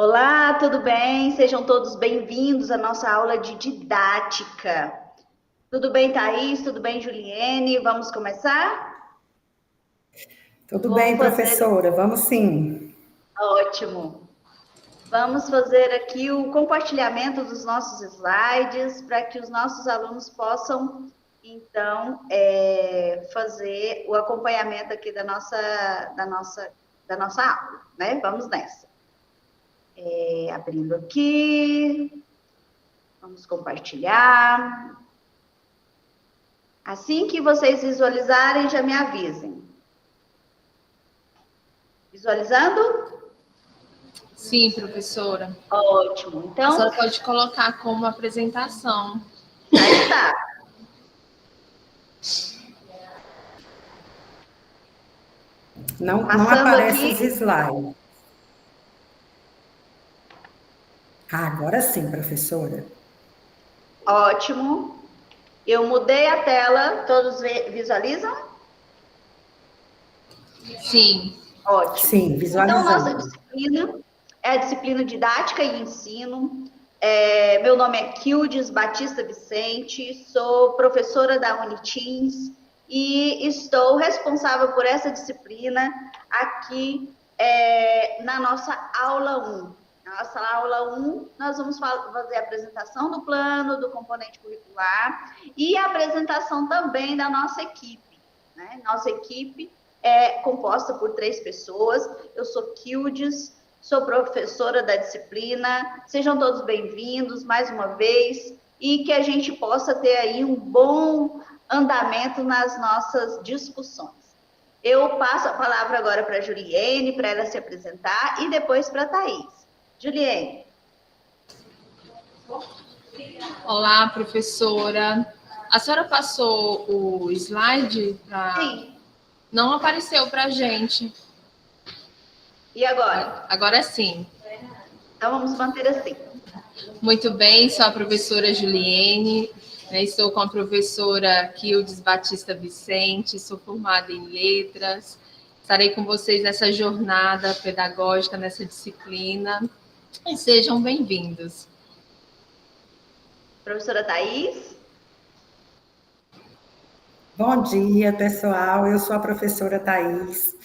Olá, tudo bem? Sejam todos bem-vindos à nossa aula de didática. Tudo bem, Thaís? Tudo bem, Juliene? Vamos começar? Tudo Vou bem, fazer. professora? Vamos sim. Ótimo. Vamos fazer aqui o compartilhamento dos nossos slides para que os nossos alunos possam, então, fazer o acompanhamento aqui da nossa aula, né? Vamos nessa. Abrindo aqui. Vamos compartilhar. Assim que vocês visualizarem, já me avisem. Visualizando? Sim, professora. Ótimo. A Então, senhora pode colocar como apresentação. aí está. Não Passando aparece os aqui. slides. Agora sim, professora. Ótimo. Eu mudei a tela. Todos visualizam? Sim. Ótimo. Sim, Então, nossa visualizando. disciplina é a disciplina Didática e Ensino. Meu nome é Kildes Batista Vicente, sou professora da Unitins e estou responsável por essa disciplina aqui na nossa aula 1. Na nossa aula 1, nós vamos fazer a apresentação do plano, do componente curricular e a apresentação também da nossa equipe, né? Nossa equipe é composta por 3 pessoas. Eu sou Kildes, sou professora da disciplina. Sejam todos bem-vindos mais uma vez e que a gente possa ter aí um bom andamento nas nossas discussões. Eu passo a palavra agora para a Juliene, para ela se apresentar, e depois para a Thaís. Juliene. Olá, professora. A senhora passou o slide para... Sim. Não apareceu para a gente. E agora? Agora sim. Então vamos manter assim. Muito bem, sou a professora Juliene, né? Estou com a professora Kildes Batista Vicente, sou formada em letras. Estarei com vocês nessa jornada pedagógica, nessa disciplina. E sejam bem-vindos. Professora Thaís? Bom dia, pessoal. Eu sou a professora Thaís.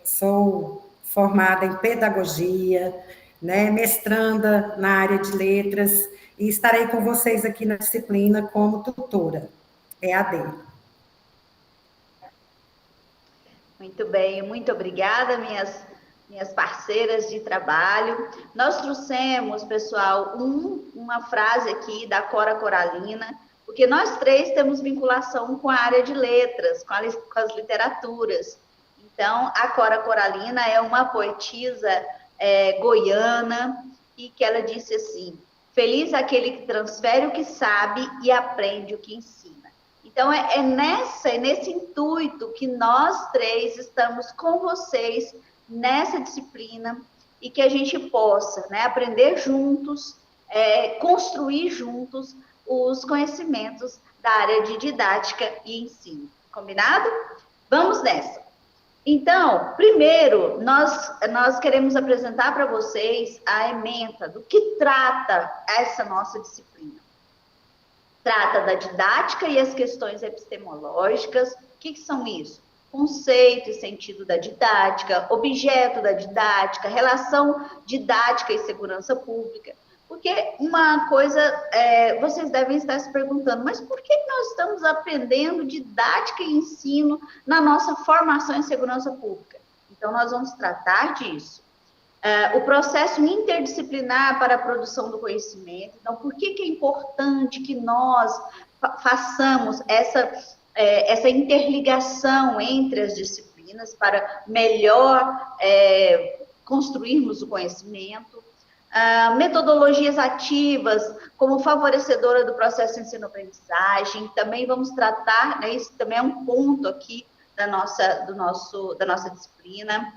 Sou formada em pedagogia, né, mestranda na área de letras e estarei com vocês aqui na disciplina como tutora, EAD. Muito bem, muito obrigada, minhas parceiras de trabalho. Nós trouxemos, pessoal, uma frase aqui da Cora Coralina, porque nós 3 temos vinculação com a área de letras, com as literaturas. Então, a Cora Coralina é uma poetisa goiana, e que ela disse assim: feliz aquele que transfere o que sabe e aprende o que ensina. Então, é nesse intuito que nós 3 estamos com vocês nessa disciplina e que a gente possa, né, aprender juntos, construir juntos os conhecimentos da área de didática e ensino. Combinado? Vamos nessa. Então, primeiro, nós queremos apresentar para vocês a ementa do que trata essa nossa disciplina. Trata da didática e as questões epistemológicas. O que são isso? Conceito e sentido da didática, objeto da didática, relação didática e segurança pública. Porque uma coisa, vocês devem estar se perguntando, mas por que nós estamos aprendendo didática e ensino na nossa formação em segurança pública? Então, nós vamos tratar disso. O processo interdisciplinar para a produção do conhecimento. Então, por que é importante que nós façamos essa interligação entre as disciplinas para melhor construirmos o conhecimento? Metodologias ativas como favorecedora do processo de ensino-aprendizagem. Também vamos tratar, né, isso também é um ponto aqui da nossa disciplina.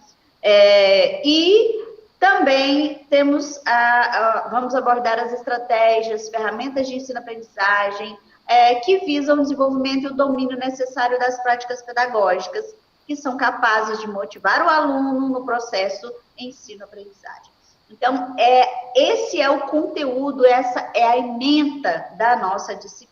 E também vamos abordar as estratégias, ferramentas de ensino-aprendizagem que visam o desenvolvimento e o domínio necessário das práticas pedagógicas, que são capazes de motivar o aluno no processo ensino-aprendizagem. Então, esse é o conteúdo, essa é a ementa da nossa disciplina.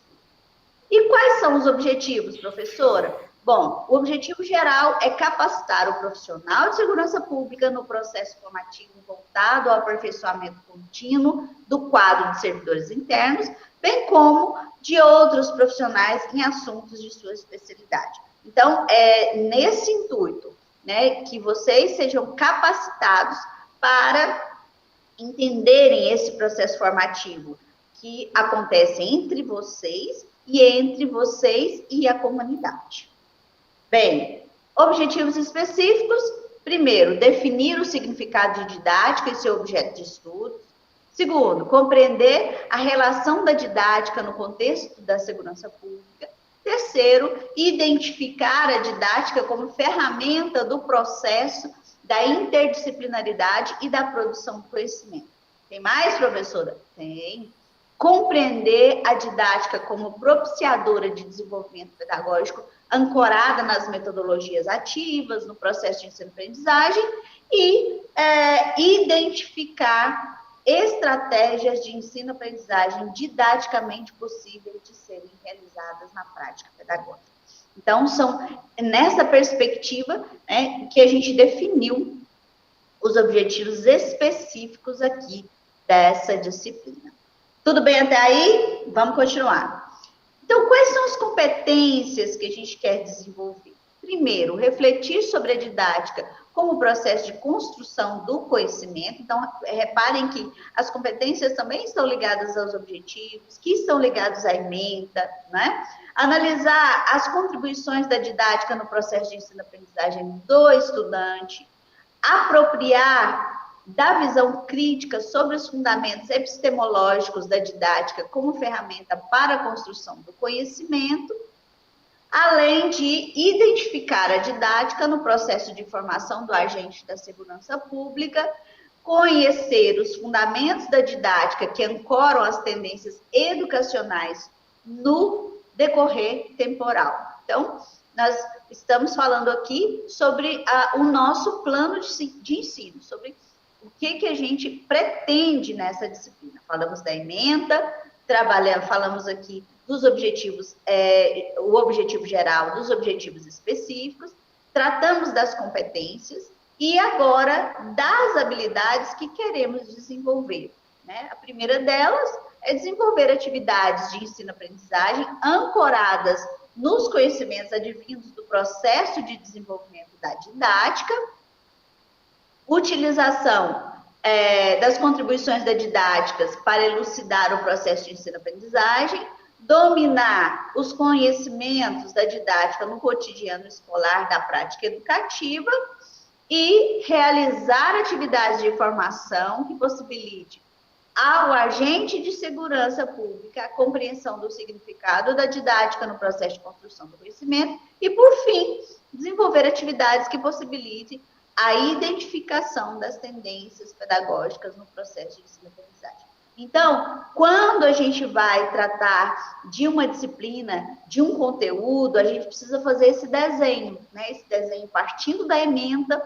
E quais são os objetivos, professora? Bom, o objetivo geral é capacitar o profissional de segurança pública no processo formativo voltado ao aperfeiçoamento contínuo do quadro de servidores internos, bem como de outros profissionais em assuntos de sua especialidade. Então, é nesse intuito, né, que vocês sejam capacitados para entenderem esse processo formativo que acontece entre vocês e a comunidade. Bem, objetivos específicos. Primeiro, definir o significado de didática e seu objeto de estudo. Segundo, compreender a relação da didática no contexto da segurança pública. Terceiro, identificar a didática como ferramenta do processo da interdisciplinaridade e da produção do conhecimento. Tem mais, professora? Tem. Compreender a didática como propiciadora de desenvolvimento pedagógico ancorada nas metodologias ativas, no processo de ensino-aprendizagem e identificar estratégias de ensino-aprendizagem didaticamente possíveis de serem realizadas na prática pedagógica. Então, são nessa perspectiva, né, que a gente definiu os objetivos específicos aqui dessa disciplina. Tudo bem até aí? Vamos continuar. Então, quais são as competências que a gente quer desenvolver? Primeiro, refletir sobre a didática como processo de construção do conhecimento. Então, reparem que as competências também estão ligadas aos objetivos, que estão ligados à ementa, né? Analisar as contribuições da didática no processo de ensino-aprendizagem do estudante, apropriar da visão crítica sobre os fundamentos epistemológicos da didática como ferramenta para a construção do conhecimento, além de identificar a didática no processo de formação do agente da segurança pública, conhecer os fundamentos da didática que ancoram as tendências educacionais no decorrer temporal. Então, nós estamos falando aqui sobre o nosso plano de ensino, sobre o que a gente pretende nessa disciplina. Falamos da ementa, falamos aqui dos objetivos, o objetivo geral, dos objetivos específicos, tratamos das competências e agora das habilidades que queremos desenvolver, né? A primeira delas é desenvolver atividades de ensino-aprendizagem ancoradas nos conhecimentos advindos do processo de desenvolvimento da didática, utilização das contribuições da didática para elucidar o processo de ensino-aprendizagem, dominar os conhecimentos da didática no cotidiano escolar da prática educativa e realizar atividades de formação que possibilite ao agente de segurança pública a compreensão do significado da didática no processo de construção do conhecimento e, por fim, desenvolver atividades que possibilitem a identificação das tendências pedagógicas no processo de ensino-aprendizagem. Então, quando a gente vai tratar de uma disciplina, de um conteúdo, a gente precisa fazer esse desenho, né? Esse desenho partindo da ementa,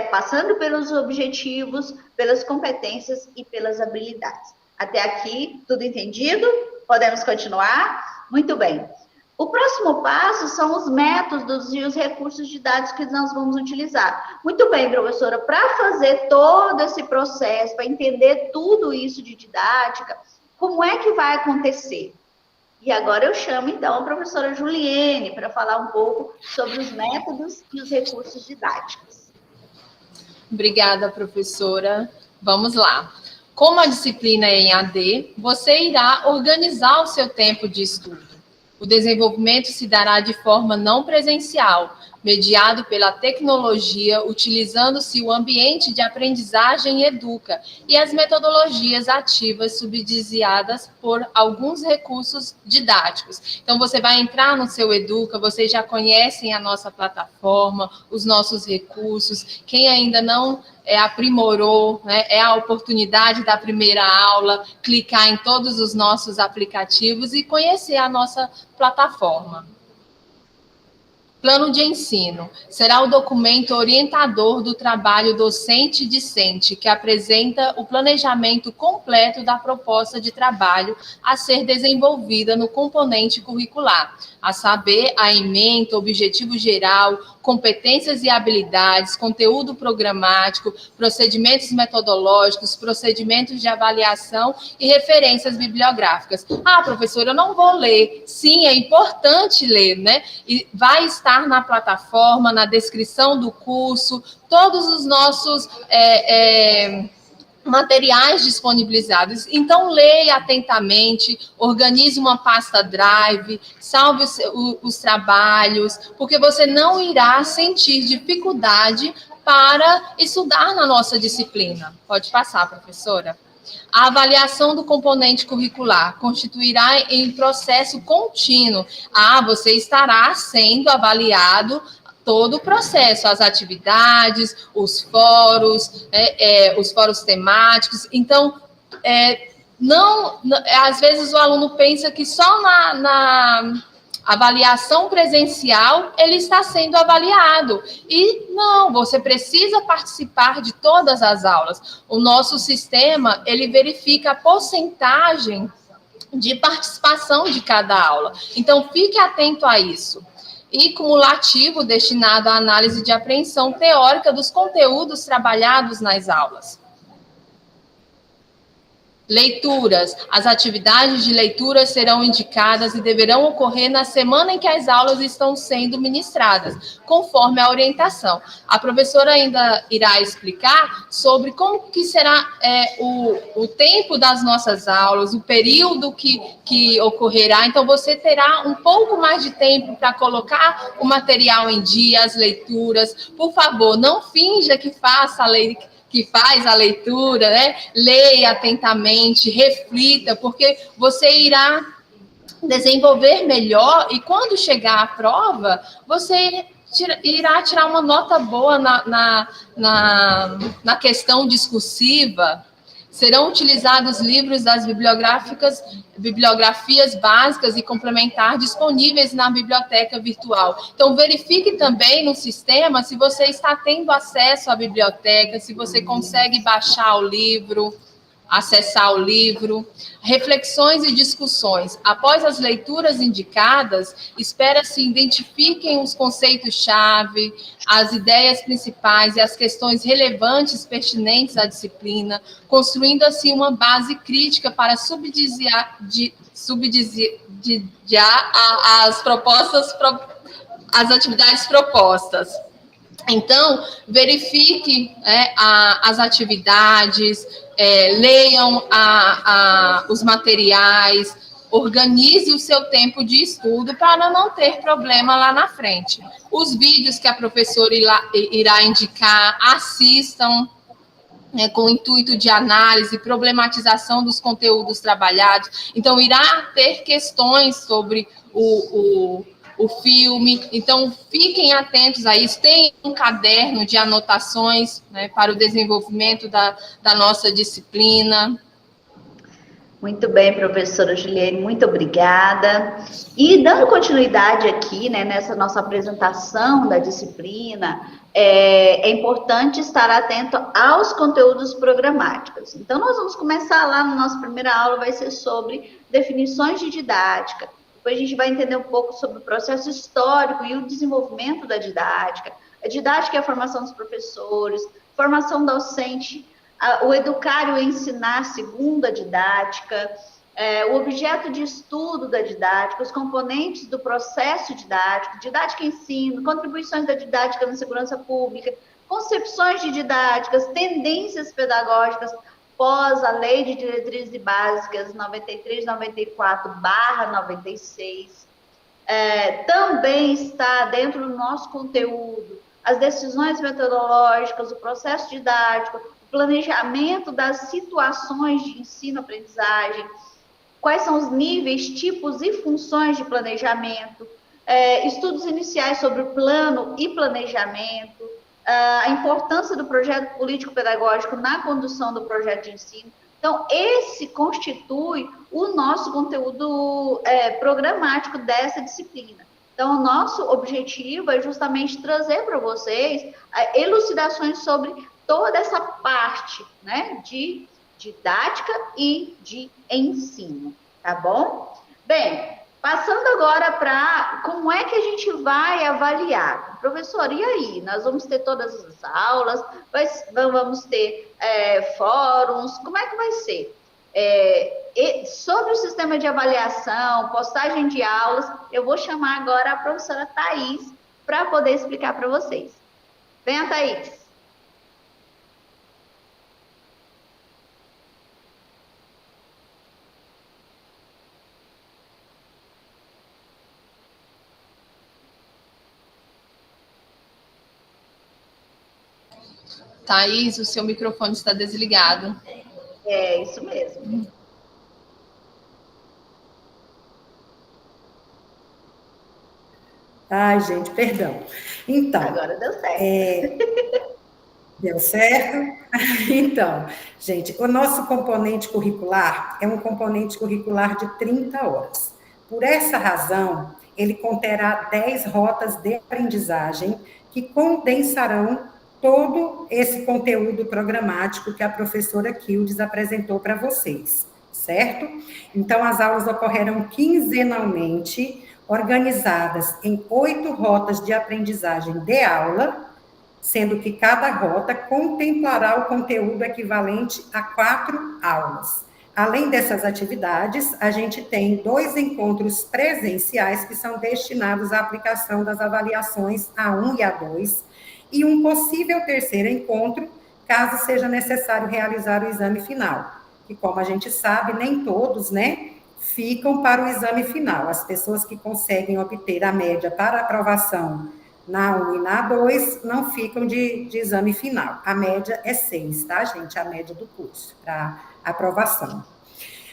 passando pelos objetivos, pelas competências e pelas habilidades. Até aqui, tudo entendido? Podemos continuar? Muito bem. O próximo passo são os métodos e os recursos didáticos que nós vamos utilizar. Muito bem, professora, para fazer todo esse processo, para entender tudo isso de didática, como é que vai acontecer? E agora eu chamo, então, a professora Juliene para falar um pouco sobre os métodos e os recursos didáticos. Obrigada, professora. Vamos lá. Como a disciplina é em AD, você irá organizar o seu tempo de estudo. O desenvolvimento se dará de forma não presencial, mediado pela tecnologia, utilizando-se o ambiente de aprendizagem Educa e as metodologias ativas subsidiadas por alguns recursos didáticos. Então, você vai entrar no seu Educa, vocês já conhecem a nossa plataforma, os nossos recursos. Quem ainda não aprimorou, né, é a oportunidade da primeira aula, clicar em todos os nossos aplicativos e conhecer a nossa plataforma. Plano de ensino será o documento orientador do trabalho docente e discente, que apresenta o planejamento completo da proposta de trabalho a ser desenvolvida no componente curricular, a saber, a ementa, objetivo geral, competências e habilidades, conteúdo programático, procedimentos metodológicos, procedimentos de avaliação e referências bibliográficas. Ah, professora, eu não vou ler. Sim, é importante ler, né? E vai estar na plataforma, na descrição do curso, todos os nossos materiais disponibilizados. Então, leia atentamente, organize uma pasta Drive, salve os trabalhos, porque você não irá sentir dificuldade para estudar na nossa disciplina. Pode passar, professora. A avaliação do componente curricular constituirá em processo contínuo. Você estará sendo avaliado todo o processo, as atividades, os fóruns temáticos. Então, às vezes o aluno pensa que só na avaliação presencial ele está sendo avaliado. E não, você precisa participar de todas as aulas. O nosso sistema, ele verifica a porcentagem de participação de cada aula. Então, fique atento a isso. E cumulativo destinado à análise de apreensão teórica dos conteúdos trabalhados nas aulas. Leituras. As atividades de leitura serão indicadas e deverão ocorrer na semana em que as aulas estão sendo ministradas, conforme a orientação. A professora ainda irá explicar sobre como que será o tempo das nossas aulas, o período que ocorrerá. Então, você terá um pouco mais de tempo para colocar o material em dia, as leituras. Por favor, não finja que faz a leitura, né? Leia atentamente, reflita, porque você irá desenvolver melhor e quando chegar à prova, você irá tirar uma nota boa na questão discursiva. Serão utilizados livros das bibliografias básicas e complementar disponíveis na biblioteca virtual. Então, verifique também no sistema se você está tendo acesso à biblioteca, se você consegue baixar o livro, acessar o livro. Reflexões e discussões. Após as leituras indicadas, espera-se identifiquem os conceitos-chave, as ideias principais e as questões relevantes pertinentes à disciplina, construindo assim uma base crítica para subsidiar as atividades propostas. Então, verifique as atividades, leiam os materiais, organize o seu tempo de estudo para não ter problema lá na frente. Os vídeos que a professora irá indicar, assistam, com o intuito de análise e problematização dos conteúdos trabalhados. Então, irá ter questões sobre o filme, então fiquem atentos a isso. Tem um caderno de anotações, né, para o desenvolvimento da nossa disciplina. Muito bem, professora Juliene, muito obrigada. E dando continuidade aqui, né, nessa nossa apresentação da disciplina, é importante estar atento aos conteúdos programáticos. Então, nós vamos começar lá na nossa primeira aula, vai ser sobre definições de didática. Depois a gente vai entender um pouco sobre o processo histórico e o desenvolvimento da didática. A didática é a formação dos professores, formação docente, o educar e o ensinar segundo a didática, o objeto de estudo da didática, os componentes do processo didático, didática e ensino, contribuições da didática na segurança pública, concepções de didáticas, tendências pedagógicas, após a Lei de Diretrizes Básicas 93/94/96, também está dentro do nosso conteúdo as decisões metodológicas, o processo didático, o planejamento das situações de ensino-aprendizagem, quais são os níveis, tipos e funções de planejamento, estudos iniciais sobre o plano e planejamento, a importância do projeto político-pedagógico na condução do projeto de ensino. Então, esse constitui o nosso conteúdo programático dessa disciplina. Então, o nosso objetivo é justamente trazer para vocês elucidações sobre toda essa parte, né, de didática e de ensino, tá bom? Bem, passando agora para como é que a gente vai avaliar. Professor, e aí? Nós vamos ter todas as aulas, vamos ter fóruns, como é que vai ser? Sobre o sistema de avaliação, postagem de aulas, eu vou chamar agora a professora Thaís para poder explicar para vocês. Venha, Thaís. Thaís, o seu microfone está desligado. É, isso mesmo. Ai, gente, perdão. Então... Agora deu certo. Deu certo? Então, gente, o nosso componente curricular é um componente curricular de 30 horas. Por essa razão, ele conterá 10 rotas de aprendizagem que condensarão todo esse conteúdo programático que a professora Kildes apresentou para vocês, certo? Então, as aulas ocorrerão quinzenalmente, organizadas em 8 rotas de aprendizagem de aula, sendo que cada rota contemplará o conteúdo equivalente a 4 aulas. Além dessas atividades, a gente tem 2 encontros presenciais que são destinados à aplicação das avaliações A1 e A2, e um possível terceiro encontro, caso seja necessário realizar o exame final. E como a gente sabe, nem todos, né, ficam para o exame final. As pessoas que conseguem obter a média para aprovação na A1 e na A2 não ficam de exame final. A média é 6, tá, gente? A média do curso, para aprovação.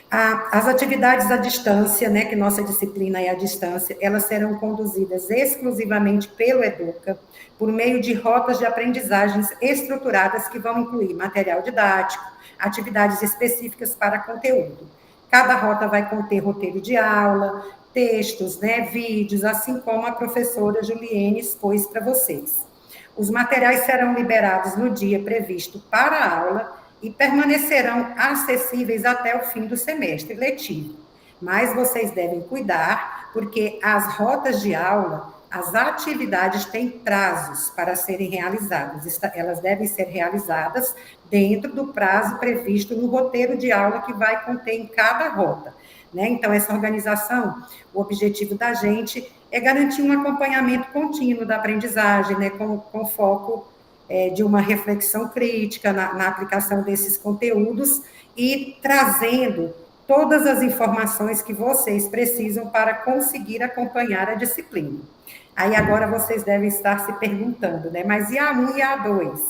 As atividades à distância, né, que nossa disciplina é à distância, elas serão conduzidas exclusivamente pelo Educa, por meio de rotas de aprendizagens estruturadas que vão incluir material didático, atividades específicas para conteúdo. Cada rota vai conter roteiro de aula, textos, né, vídeos, assim como a professora Juliene expôs para vocês. Os materiais serão liberados no dia previsto para a aula e permanecerão acessíveis até o fim do semestre letivo. Mas vocês devem cuidar, porque as rotas de aula, as atividades têm prazos para serem realizadas. Elas devem ser realizadas dentro do prazo previsto no roteiro de aula que vai conter em cada rota. Né? Então, essa organização, o objetivo da gente é garantir um acompanhamento contínuo da aprendizagem, né? com foco de uma reflexão crítica na aplicação desses conteúdos e trazendo todas as informações que vocês precisam para conseguir acompanhar a disciplina. Aí agora vocês devem estar se perguntando, né? Mas e a A1 e a A2?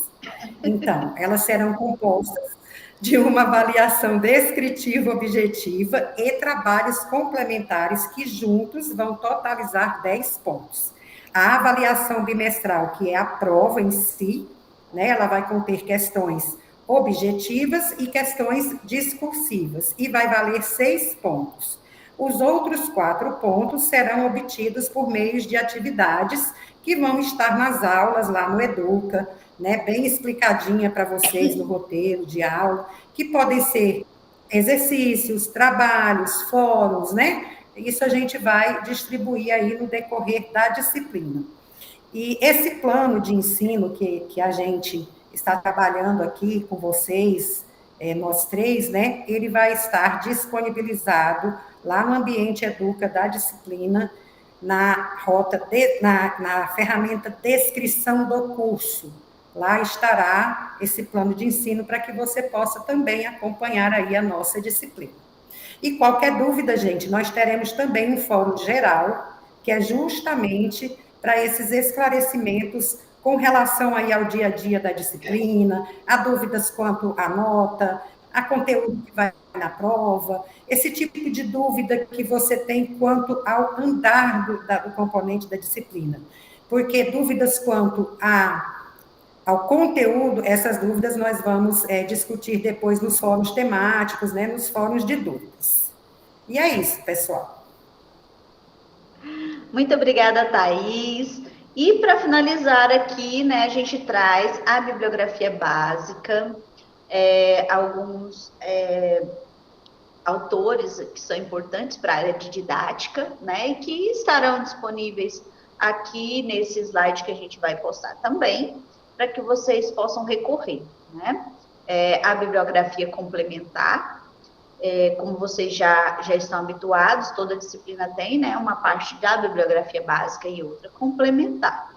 Então, elas serão compostas de uma avaliação descritiva objetiva e trabalhos complementares que juntos vão totalizar 10 pontos. A avaliação bimestral, que é a prova em si, né, ela vai conter questões objetivas e questões discursivas, e vai valer 6 pontos. Os outros 4 pontos serão obtidos por meio de atividades que vão estar nas aulas lá no Educa, né, bem explicadinha para vocês no roteiro de aula, que podem ser exercícios, trabalhos, fóruns, né? Isso a gente vai distribuir aí no decorrer da disciplina. E esse plano de ensino que a gente está trabalhando aqui com vocês, nós 3, né? Ele vai estar disponibilizado lá no ambiente Educa da disciplina, na ferramenta descrição do curso. Lá estará esse plano de ensino para que você possa também acompanhar aí a nossa disciplina. E qualquer dúvida, gente, nós teremos também um fórum geral, que é justamente para esses esclarecimentos com relação aí ao dia a dia da disciplina, a dúvidas quanto à nota, a conteúdo que vai na prova, esse tipo de dúvida que você tem quanto ao andar do componente da disciplina. Porque dúvidas quanto ao conteúdo, essas dúvidas nós vamos discutir depois nos fóruns temáticos, né, nos fóruns de dúvidas. E é isso, pessoal. Muito obrigada, Thaís. E para finalizar aqui, né, a gente traz a bibliografia básica, alguns autores que são importantes para a área de didática, né, e que estarão disponíveis aqui nesse slide que a gente vai postar também, para que vocês possam recorrer, né? A bibliografia complementar, como vocês já estão habituados, toda disciplina tem, né, uma parte da bibliografia básica e outra complementar.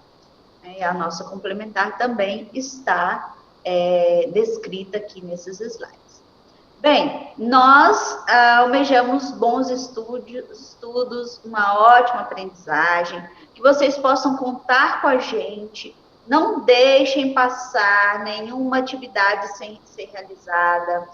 E a nossa complementar também está descrita aqui nesses slides. Bem, nós almejamos bons estudos, uma ótima aprendizagem, que vocês possam contar com a gente, não deixem passar nenhuma atividade sem ser realizada,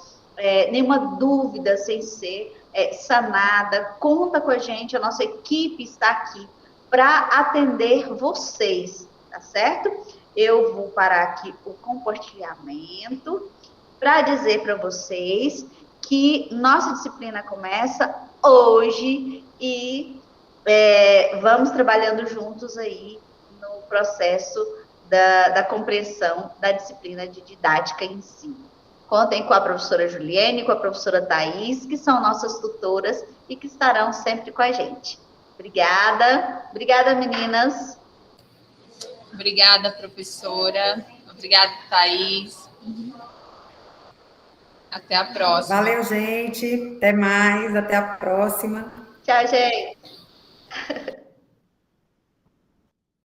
nenhuma dúvida sem ser sanada. Conta com a gente, a nossa equipe está aqui para atender vocês, tá certo? Eu vou parar aqui o compartilhamento para dizer para vocês que nossa disciplina começa hoje e vamos trabalhando juntos aí no processo da compreensão da disciplina de didática em si. Contem com a professora Juliene, com a professora Thaís, que são nossas tutoras e que estarão sempre com a gente. Obrigada. Obrigada, meninas. Obrigada, professora. Obrigada, Thaís. Até a próxima. Valeu, gente. Até mais. Até a próxima. Tchau, gente.